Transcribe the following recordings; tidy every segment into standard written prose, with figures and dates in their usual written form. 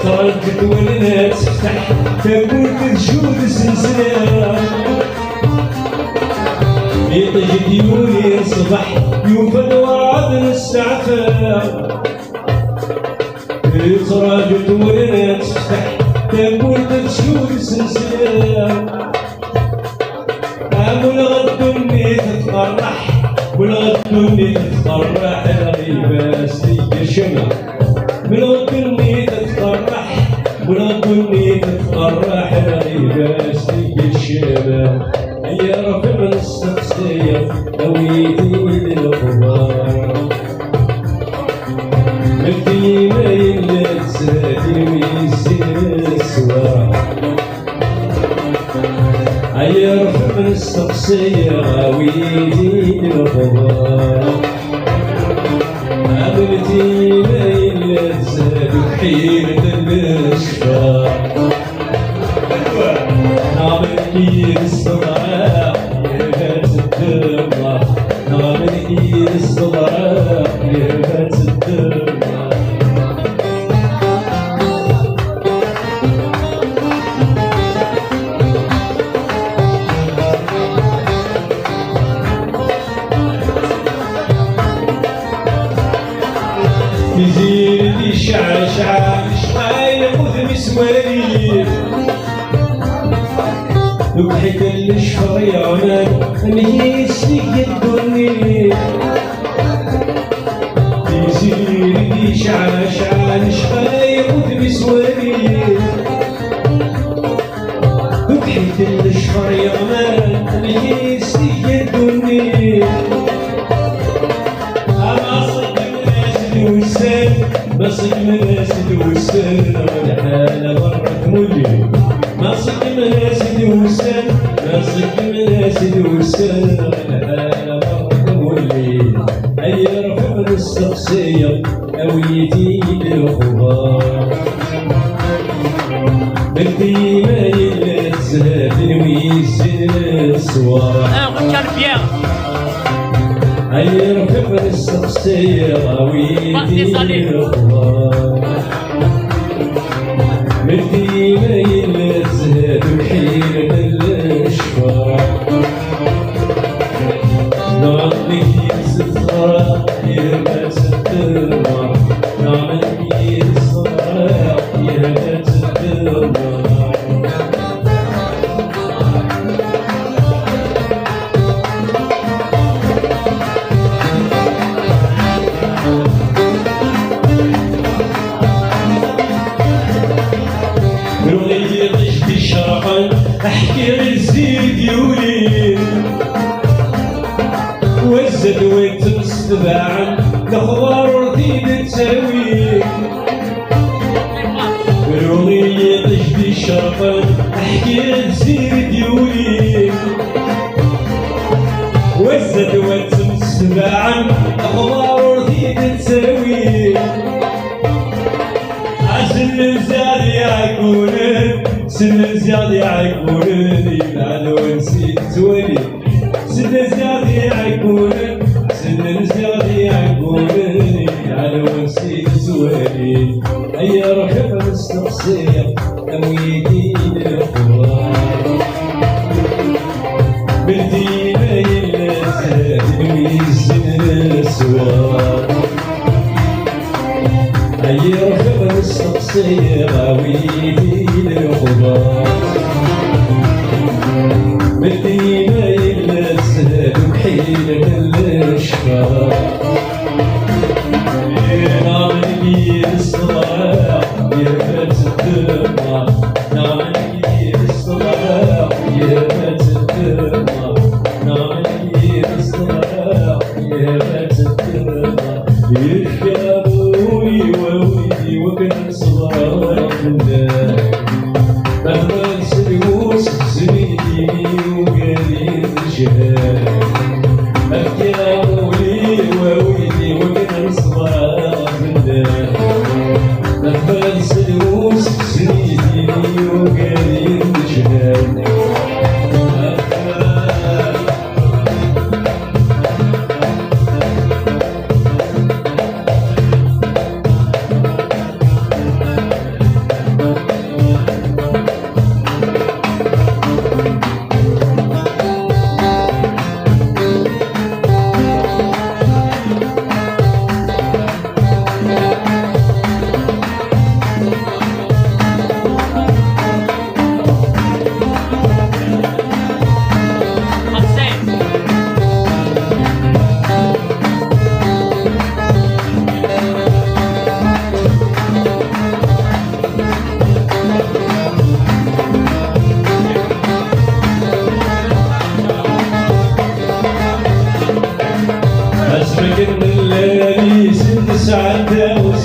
تردد ولنا تفتح تقول تجود سلسلة يطيج ديوني الصبح يوفد ورعد السعفة تردد ولنا تفتح تقول تجود سلسلة والغد مني تتفرح والغد مني تتفرح الغيبة سلي شمع والغد مني تتفرح والغد مني تتفرح الغيبة سلي الشمع يا رب من السقسية هويتي للغبار ملتي ما يلات ساتي ويسير السواح عيرف من السقسية غاويتي للغبار عملتي ما يلات زاد وحيلة الاشفاق نعمل الصداع يهبات الدمع نعمل الصداع يهبات الدمع يزيد لي شعشع شحال ياخذ مسوالي وبحيت الشفر يا عنان مهيس لي الدنيا يزيد لي شعشع شحال ياخذ مسوالي وبحيت الشفر يا عنان مهيس لي الدنيا ما صدق مناسد وسن والحالة برك مولي ما صدق مناسد وسن ما صدق مناسد وسن والحالة برك مولي أي رفع من السقسية هويتي للغبار بنتي ما يلا تزهد ويسن السوار هيا رفق السقسية غاويتي للغبار مدي ما يلا تزهد وحيلة الاشفاق نعطيك يكس الصراع يهبات الدمع نعمل يكس الصراع يهبات الدمع احكي للزيد يولي وزد وانت مستباعا الاخبار رديد تساوي بالأغنية تجدي شرفا احكي للزيد يولي وزد وانت مستباعا الاخبار رديد تساوي عسل زاد يعقولن سن زياد يعقولن يلعن ونسيت توالي سن زياد يعقولن سن زياد يعقولن يلعن ونسيت توالي هيا ركب السقسية أمويتي للغبار بنتي ما يلا زاد ويزن السوار هيا ركب السقسية غاويتي للغبار مدي ما يلا تزهد وحيلة الاشفاق نعمل لي الصلاة يهبات الدمع نعمل لي الصلاة يهبات الدمع نعمل لي الصلاة يهبات الدمع يركبوني وولدي وكان صغار الله مهما سلوس زميلي وقالي الجهال أبكي أولي وولدي وكان صغار الله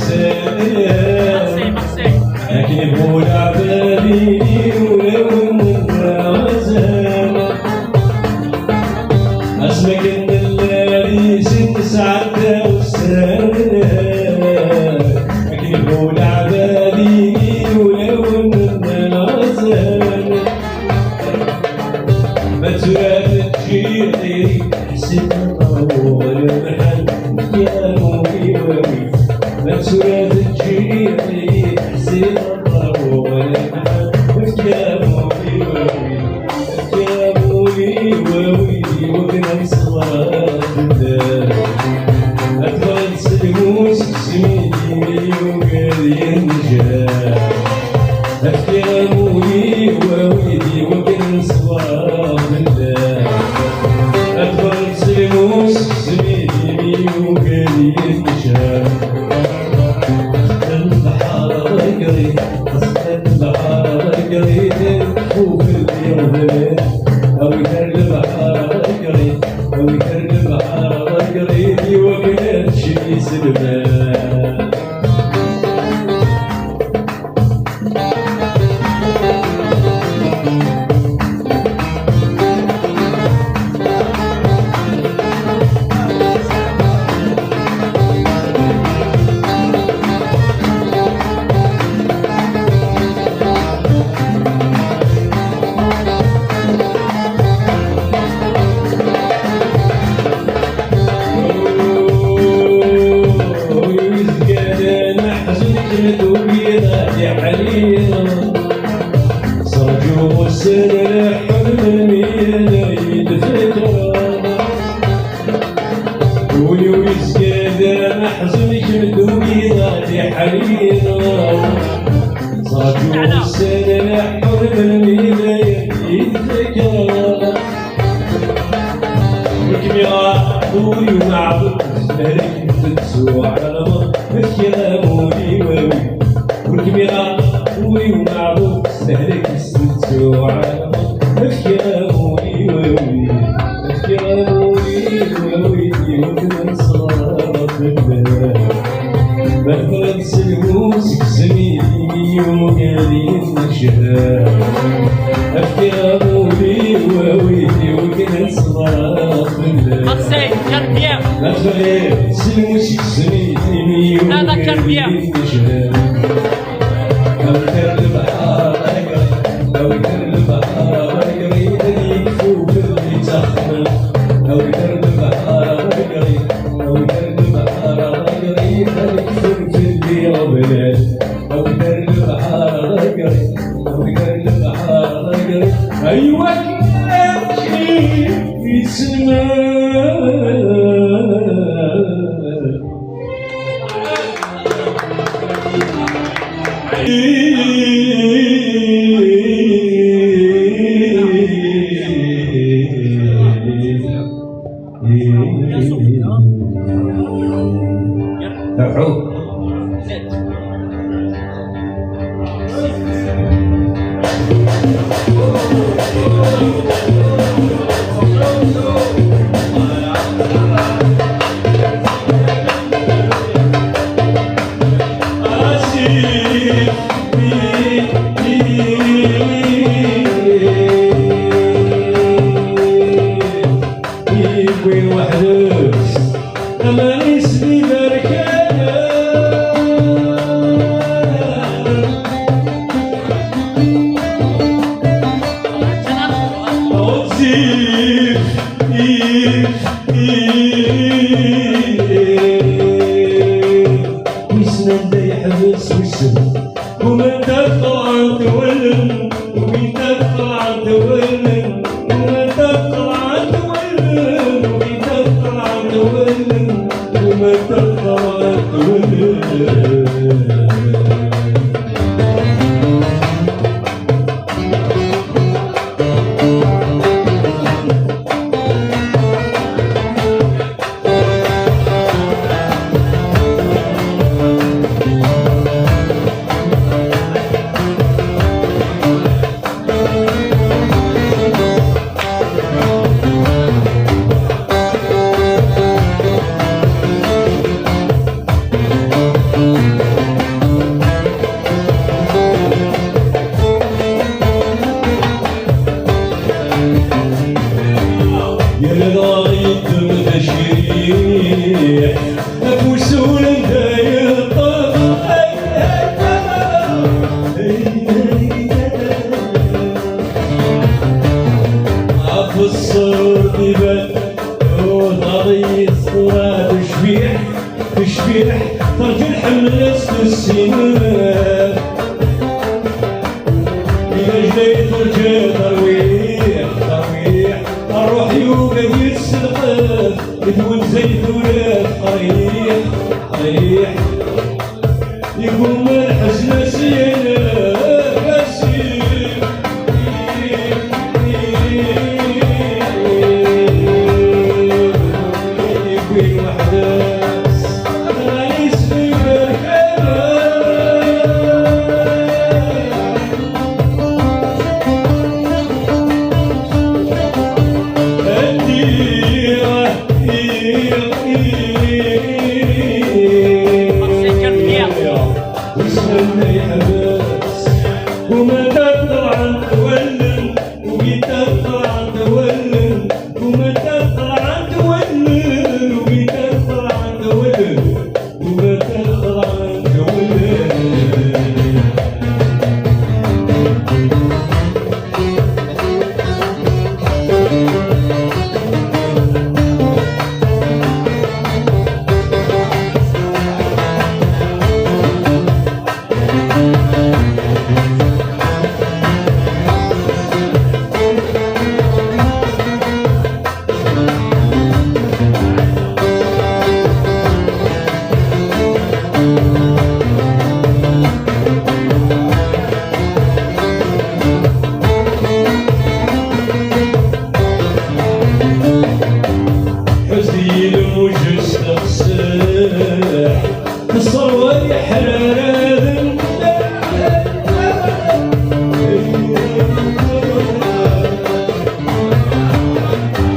السلام لكن بولا بالي ولو من الغزال اسمك ان الليالي ست ساعات والسلام لكن بولا بالي ولو من الغزال ما تراد تجي غيري حسيت طول المحل يا موي ووي ما تراد تجي غيري حسيت طول المحل يا موي ووي يا موي ووي وكنا صغار الدار أطفال سلموس سميدي وقال ينجح يا موي وويدي وكنا صغار الدار أطفال سلموس سميدي وقال ينجح البحر قريب البحر قريب وفي اليوم أو يكر البحر قريب أو يكر البحر قريب وكان شي سلمان صرجو السنة حلمي ليد فكرة ويسكاد محزن كمدوي ذاتي حريرة صرجو السنة حلمي ليد فكرة والكميرا طولي ومعبد مهلك تتسوى على الكلاموني ووي والكبيرة طولي ومعبود سهلك السلسو على الكلاموني ووي الكلاموني ووي وكنا صغار بالله مثلا سلموسك سميني وقالي النشهاد الكلاموني ووي وكنا صغار بالله مثلا سلموسك سميني وقالي النشهاد لو كان البحر أقري لو كان البحر أقري يكفو في اللي تخمل لو كان البحر أقري لو كان البحر أقري يكفو في اللي ربلال لو كان البحر أقري لو كان البحر أقري أيوة كلامك يسمع وين وحدوس أما اسمي بركانة وزيف ويسند يحبس ويسند ومن تطلع تولن ومن تطلع تولن ومن تطلع تولن ومن تطلع تولن ومن تطلع تولن ملست السنان إلى جديد رجال ترويح ترويح الروح يوقف يتسلقف يدون زيتونات قريح قريح يقوم الحزن سينا بسير يكوين وحداس غايس في بركانة ويسمى يحبس وما تطلع تولن ويتطلع تولن وما تطلع تولن ويتطلع تولن وما تطلع تولن حزين مجستقسح تصور حرارة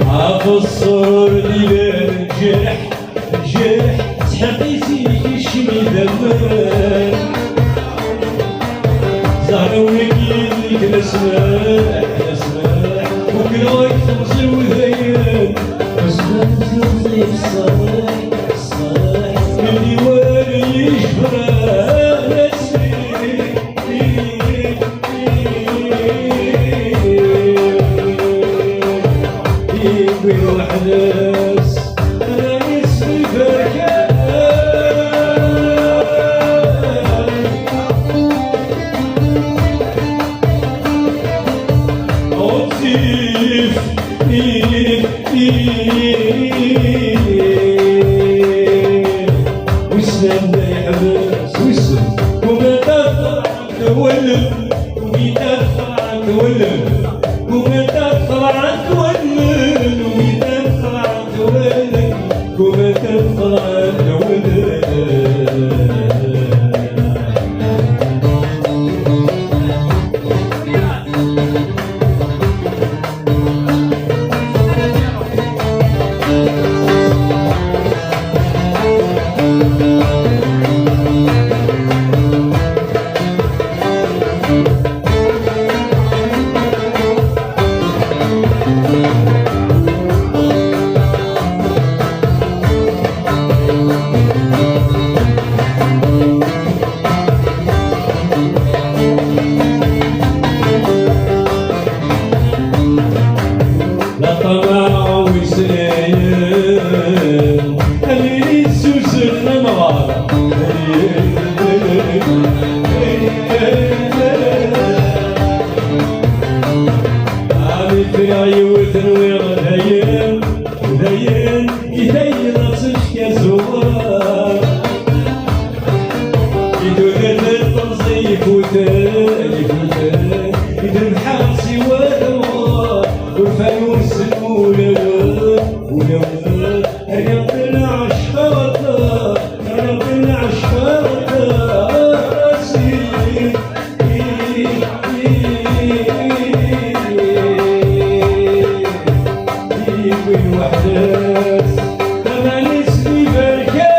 عاف الصور ديال الجرح الجرح تحقي فيك الشمي دمان زهرة ولقيت الاسماء الاسماء وكراك تمشي وذيان تمشي الصباح الصباح اللي والي يجبرها نسي يكوين وحداس انا نسمي بركان عطيف وسام يحبس وسام وما تطلع تولد ويتطلع تولد وما تطلع تولد ويتطلع تولد وما تطلع تولد لا طمع وسايم اللي يسوس النمر عامل في عيوت نوير ذيان ذيان يدين راسك يا زوار يدور الطرزي يفوتان يفوتان يدم حاسي ودوار والفانوس الأولى ولولا أنا طلع عشقاطة أنا طلع عشقاطة راسي يكوين وحداس أنا نسمي بركان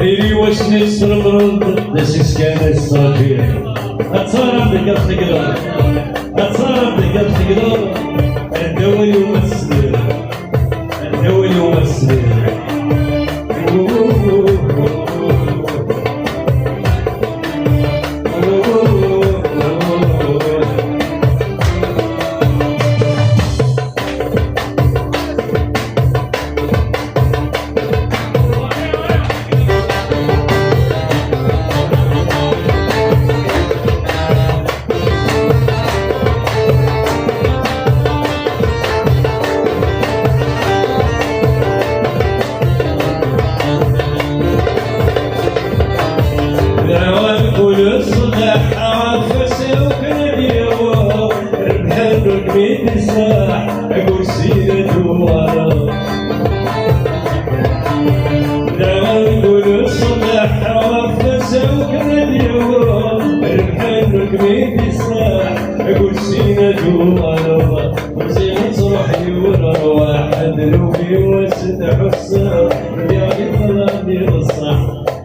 ايري واش نسرب نسيس كان الصافي اتصرف بك تقدر اتصرف بك تقدر الدول يمثل الدول يمثل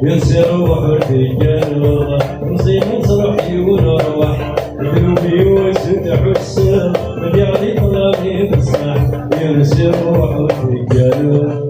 ينسى روح الرجال مصيبة روحي ونروح ذنوبي وسدح السر ملياري طلبي بصح ينسى روح الرجال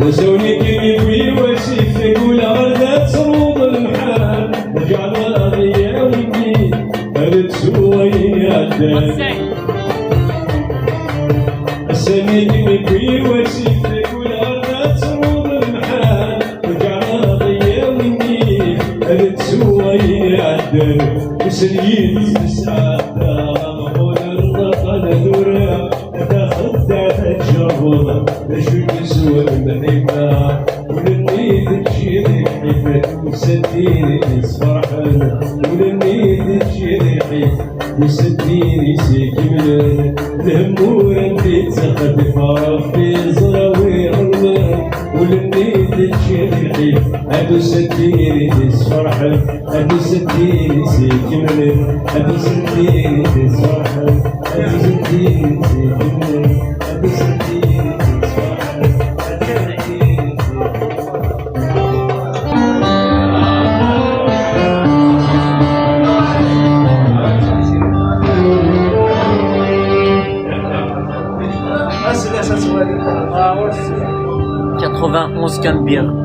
وزوني كيفي وسيف يقول غدا تصوب المحال رجعنا القضية والدين هذا تسوي يا الدين سندني في وجهك ولا تروض المحال رجعنا ضيا مني هذا تسوي عدل وسنين السعادة مقول الرقل دورة تاخد تجربة لشو تسوى المحبة ولني تجيني حيفة وسديني فرحان ولني تجيني حيفة وسديني سيكمل الهمور اللي تخفف ربي زراوي الله ولني تجيني حيفة هادو سديني فرحان هادو سديني سيكمل هادو سديني فرحان هادو سديني سيكمل هادو سديني فرحان onze cannes de bière.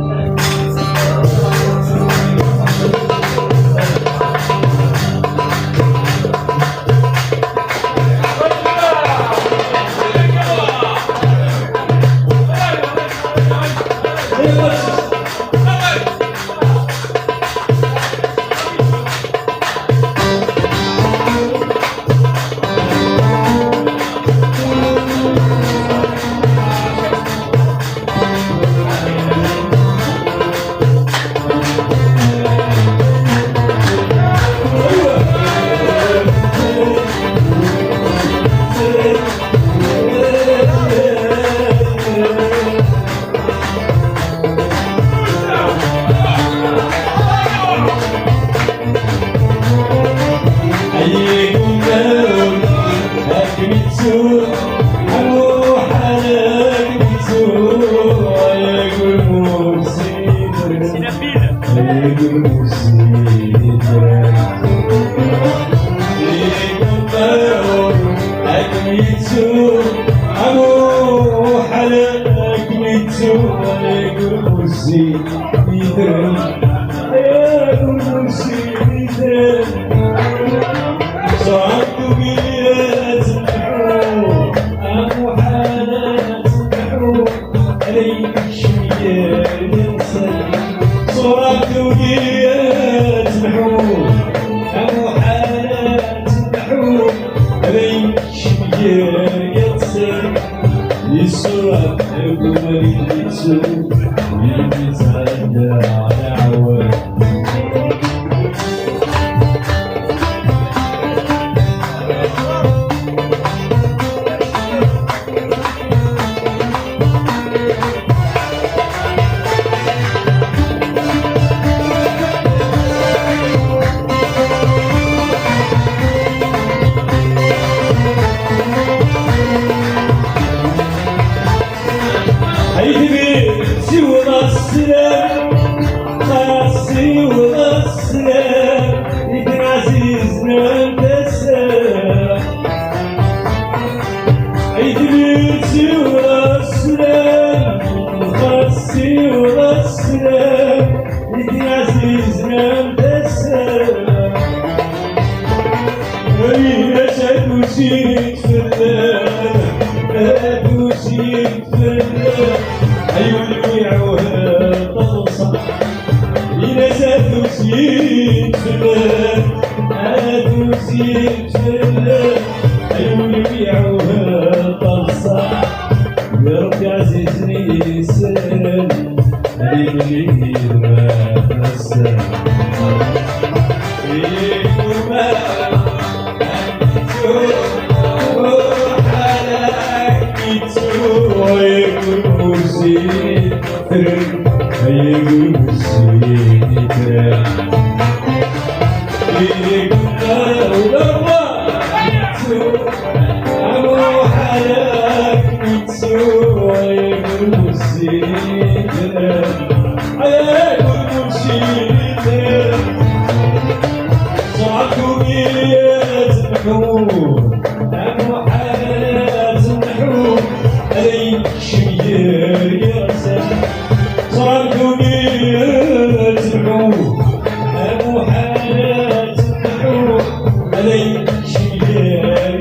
عليك شيء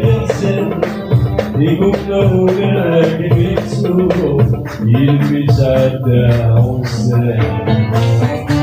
يحسن يقول له ولكن يكسو يلمس عدا وسام